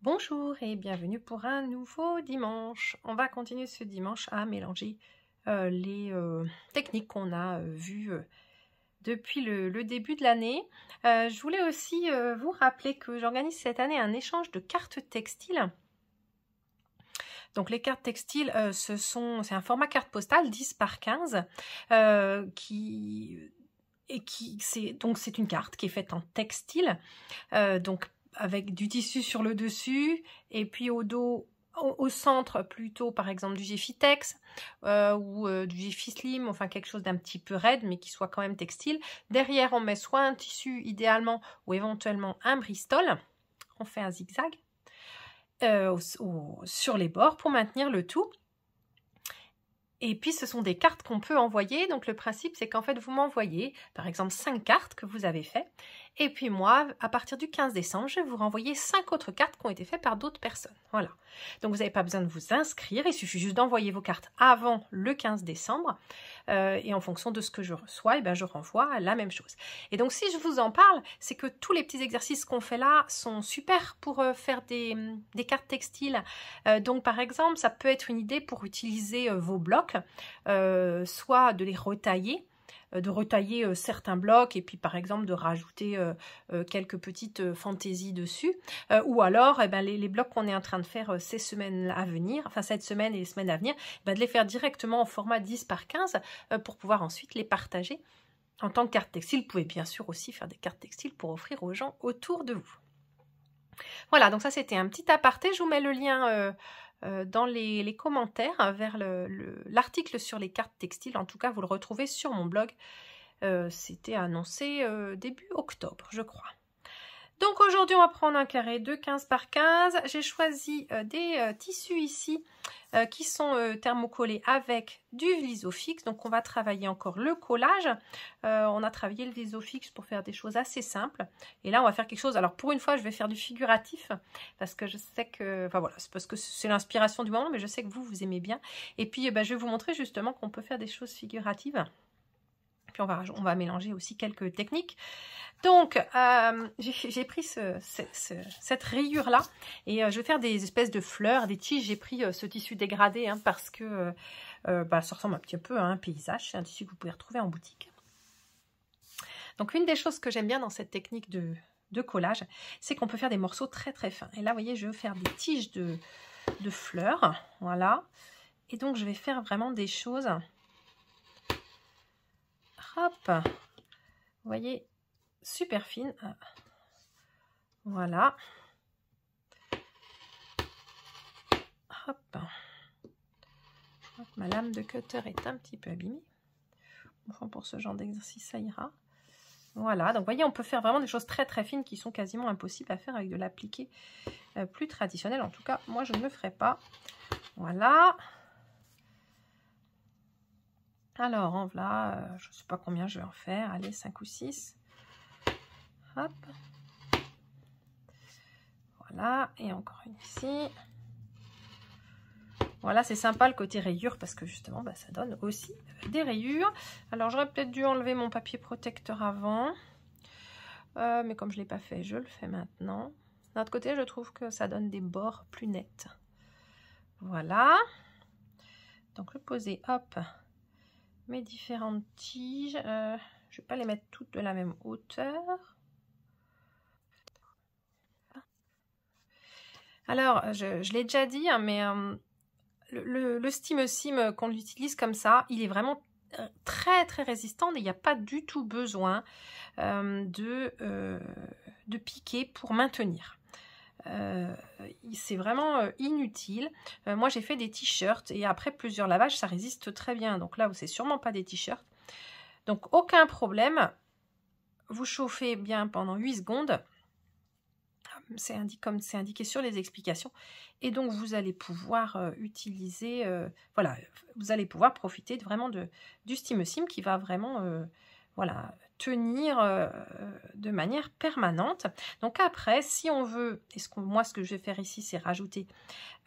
Bonjour et bienvenue pour un nouveau dimanche. On va continuer ce dimanche à mélanger les techniques qu'on a vues depuis le début de l'année. Je voulais aussi vous rappeler que j'organise cette année un échange de cartes textiles. Donc les cartes textiles, c'est un format carte postale 10 par 15 c'est une carte qui est faite en textile. Donc avec du tissu sur le dessus et puis au dos, au centre plutôt par exemple du Geffitex ou du Geffislim, enfin quelque chose d'un petit peu raide mais qui soit quand même textile. Derrière on met soit un tissu idéalement ou éventuellement un Bristol, on fait un zigzag sur les bords pour maintenir le tout. Et puis, ce sont des cartes qu'on peut envoyer. Donc, le principe, c'est qu'en fait, vous m'envoyez, par exemple, 5 cartes que vous avez faites. Et puis, moi, à partir du 15 décembre, je vais vous renvoyer 5 autres cartes qui ont été faites par d'autres personnes. Voilà. Donc, vous n'avez pas besoin de vous inscrire. Il suffit juste d'envoyer vos cartes avant le 15 décembre. Et en fonction de ce que je reçois, et ben, je renvoie la même chose. Et donc, si je vous en parle, c'est que tous les petits exercices qu'on fait là sont super pour faire des cartes textiles. Donc, par exemple, ça peut être une idée pour utiliser vos blocs. Soit de les retailler, certains blocs et puis par exemple de rajouter quelques petites fantaisies dessus, ou alors les blocs qu'on est en train de faire ces semaines à venir, enfin cette semaine et les semaines à venir, de les faire directement en format 10 par 15 pour pouvoir ensuite les partager en tant que carte textile. Vous pouvez bien sûr aussi faire des cartes textiles pour offrir aux gens autour de vous. Voilà, donc ça c'était un petit aparté. Je vous mets le lien dans les commentaires vers l'article sur les cartes textiles. En tout cas, vous le retrouvez sur mon blog. C'était annoncé début octobre, je crois. Donc aujourd'hui, on va prendre un carré de 15 par 15. J'ai choisi des tissus ici qui sont thermocollés avec du Visofix. Donc on va travailler encore le collage. On a travaillé le Visofix pour faire des choses assez simples. Et là, on va faire quelque chose. Alors pour une fois, je vais faire du figuratif parce que je sais que... Enfin voilà, c'est parce que c'est l'inspiration du moment, mais je sais que vous aimez bien. Et puis, je vais vous montrer justement qu'on peut faire des choses figuratives. Puis on va mélanger aussi quelques techniques. Donc, j'ai pris cette rayure-là et je vais faire des espèces de fleurs, des tiges. J'ai pris ce tissu dégradé parce que ça ressemble un petit peu à un paysage. C'est un tissu que vous pouvez retrouver en boutique. Donc, une des choses que j'aime bien dans cette technique de collage, c'est qu'on peut faire des morceaux très très fins. Et là, vous voyez, je vais faire des tiges de fleurs. Voilà. Et donc, je vais faire vraiment des choses... Hop, vous voyez, super fine. Voilà. Hop. Je crois que ma lame de cutter est un petit peu abîmée. Enfin, pour ce genre d'exercice, ça ira. Voilà, donc vous voyez, on peut faire vraiment des choses très très fines qui sont quasiment impossibles à faire avec de l'appliqué plus traditionnel. En tout cas, moi, je ne le ferai pas. Voilà. Alors, en voilà, je ne sais pas combien je vais en faire. Allez, 5 ou 6. Hop. Voilà, et encore une ici. Voilà, c'est sympa le côté rayure parce que justement, ça donne aussi des rayures. Alors, j'aurais peut-être dû enlever mon papier protecteur avant. Mais comme je ne l'ai pas fait, je le fais maintenant. D'un autre côté, je trouve que ça donne des bords plus nets. Voilà. Donc, je vais poser, hop, mes différentes tiges. Je ne vais pas les mettre toutes de la même hauteur. Alors, je l'ai déjà dit, mais le Steam Sim qu'on utilise comme ça, il est vraiment très très résistant et il n'y a pas du tout besoin de piquer pour maintenir. C'est vraiment inutile. Moi, j'ai fait des t-shirts et après plusieurs lavages, ça résiste très bien. Donc là, c'est sûrement pas des t-shirts. Donc, aucun problème. Vous chauffez bien pendant 8 secondes. Comme c'est indiqué sur les explications. Et donc, vous allez pouvoir utiliser... voilà, vous allez pouvoir profiter vraiment du Steam Sim qui va vraiment... voilà, tenir de manière permanente. Donc après, si on veut, moi ce que je vais faire ici, c'est rajouter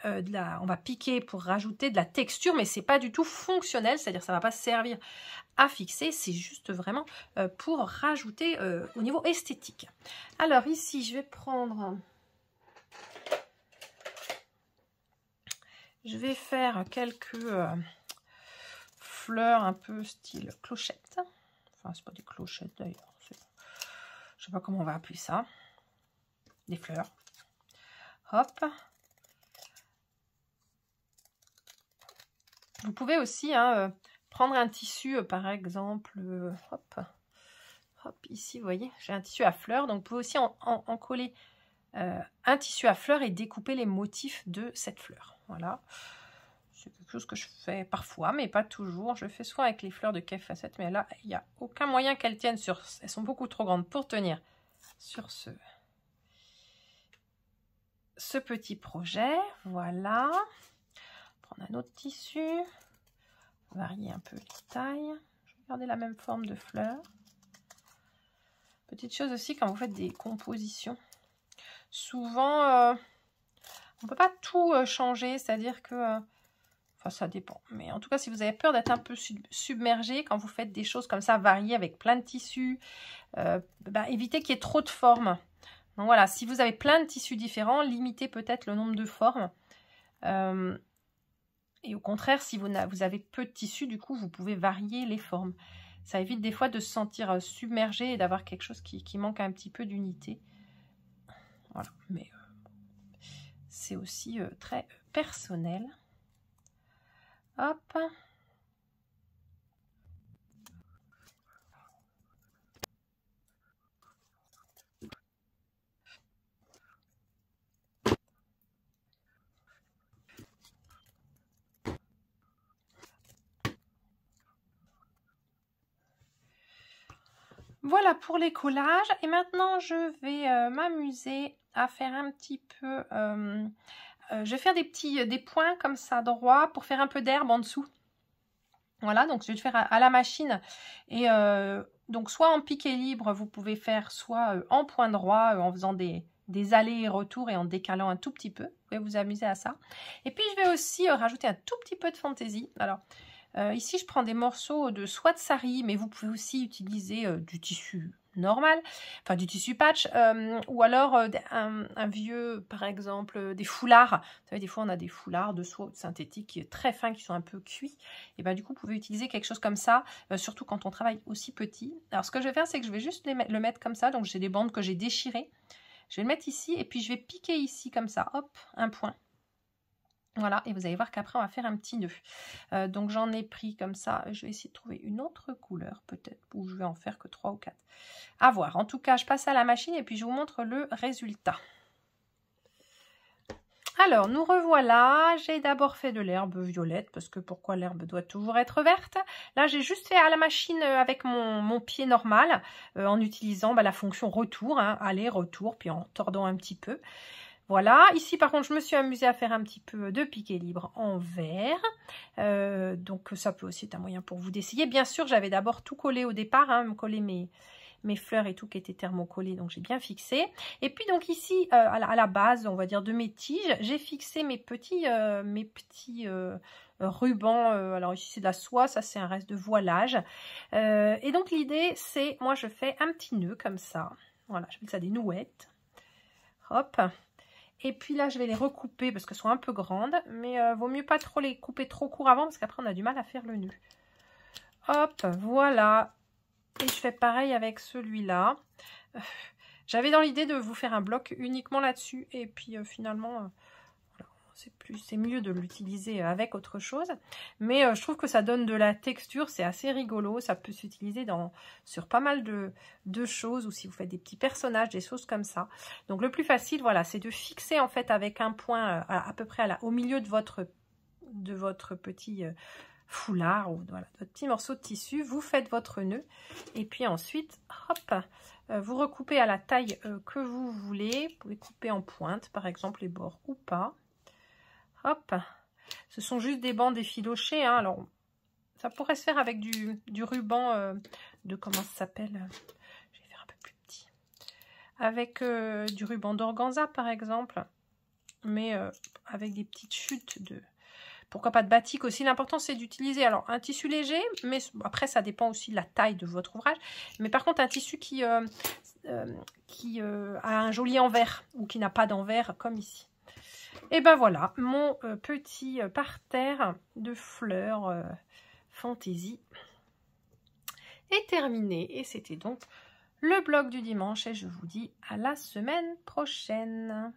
on va piquer pour rajouter de la texture, mais c'est pas du tout fonctionnel, c'est-à-dire ça va pas servir à fixer, c'est juste vraiment pour rajouter au niveau esthétique. Alors ici, je vais prendre je vais faire quelques fleurs un peu style clochette. Enfin, c'est pas des clochettes d'ailleurs. Je sais pas comment on va appeler ça. Des fleurs. Hop. Vous pouvez aussi prendre un tissu, par exemple, hop, hop, ici, vous voyez, j'ai un tissu à fleurs. Donc, vous pouvez aussi en coller un tissu à fleurs et découper les motifs de cette fleur. Voilà. C'est quelque chose que je fais parfois, mais pas toujours. Je fais souvent avec les fleurs de Kef Facettes, mais là, il n'y a aucun moyen qu'elles tiennent sur... Elles sont beaucoup trop grandes pour tenir sur ce petit projet. Voilà. Prendre un autre tissu. Varier un peu les tailles. Je vais garder la même forme de fleurs. Petite chose aussi, quand vous faites des compositions, souvent, on ne peut pas tout changer, c'est-à-dire que... Enfin, ça dépend. Mais en tout cas, si vous avez peur d'être un peu submergé, quand vous faites des choses comme ça, variées, avec plein de tissus, évitez qu'il y ait trop de formes. Donc voilà, si vous avez plein de tissus différents, limitez peut-être le nombre de formes. Et au contraire, si vous avez peu de tissus, du coup, vous pouvez varier les formes. Ça évite des fois de se sentir submergé et d'avoir quelque chose qui manque un petit peu d'unité. Voilà, mais c'est aussi très personnel. Hop. Voilà pour les collages. Et maintenant, je vais m'amuser à faire un petit peu... je vais faire des points comme ça droits pour faire un peu d'herbe en dessous. Voilà, donc je vais le faire à la machine. Et donc soit en piqué libre, vous pouvez faire soit en point droit, en faisant des allers et retours et en décalant un tout petit peu. Vous pouvez vous amuser à ça. Et puis je vais aussi rajouter un tout petit peu de fantaisie. Alors ici je prends des morceaux de soie de sari, mais vous pouvez aussi utiliser du tissu normal, enfin du tissu patch, ou alors un vieux, par exemple, des foulards. Vous savez, des fois on a des foulards de soie synthétique qui est très fin, qui sont un peu cuits. Et bien du coup, vous pouvez utiliser quelque chose comme ça, surtout quand on travaille aussi petit. Alors ce que je vais faire, c'est que je vais juste le mettre comme ça. Donc j'ai des bandes que j'ai déchirées. Je vais le mettre ici et puis je vais piquer ici comme ça, hop, un point. Voilà, et vous allez voir qu'après on va faire un petit nœud. Donc j'en ai pris comme ça, je vais essayer de trouver une autre couleur peut-être, ou je vais en faire que 3 ou 4. À voir, en tout cas je passe à la machine et puis je vous montre le résultat. Alors nous revoilà, j'ai d'abord fait de l'herbe violette, parce que pourquoi l'herbe doit toujours être verte. Là j'ai juste fait à la machine avec mon pied normal, en utilisant la fonction retour, aller, retour, puis en tordant un petit peu. Voilà, ici par contre je me suis amusée à faire un petit peu de piqué libre en vert, donc ça peut aussi être un moyen pour vous d'essayer. Bien sûr j'avais d'abord tout collé au départ, me coller mes fleurs et tout qui étaient thermocollées, donc j'ai bien fixé. Et puis donc ici à la base, on va dire de mes tiges, j'ai fixé mes petits rubans. Alors ici c'est de la soie, ça c'est un reste de voilage. Et donc l'idée c'est, moi je fais un petit nœud comme ça, voilà, je fais ça des nouettes, hop. Et puis là, je vais les recouper parce qu'elles sont un peu grandes. Mais vaut mieux pas trop les couper trop court avant parce qu'après, on a du mal à faire le nœud. Hop, voilà. Et je fais pareil avec celui-là. J'avais dans l'idée de vous faire un bloc uniquement là-dessus. Et puis finalement, c'est mieux de l'utiliser avec autre chose. Mais je trouve que ça donne de la texture. C'est assez rigolo. Ça peut s'utiliser sur pas mal de choses. Ou si vous faites des petits personnages, des choses comme ça. Donc le plus facile, voilà, c'est de fixer en fait avec un point à peu près au milieu de votre petit foulard ou voilà, votre petit morceau de tissu. Vous faites votre nœud. Et puis ensuite, hop, vous recoupez à la taille que vous voulez. Vous pouvez couper en pointe, par exemple, les bords ou pas. Hop, ce sont juste des bandes effilochées, alors ça pourrait se faire avec du ruban de, comment ça s'appelle, je vais faire un peu plus petit, avec du ruban d'organza par exemple, mais avec des petites chutes pourquoi pas de batik aussi. L'important c'est d'utiliser alors un tissu léger, mais après ça dépend aussi de la taille de votre ouvrage, mais par contre un tissu qui a un joli envers ou qui n'a pas d'envers comme ici. Et ben voilà, mon petit parterre de fleurs fantaisie est terminé. Et c'était donc le blog du dimanche. Et je vous dis à la semaine prochaine.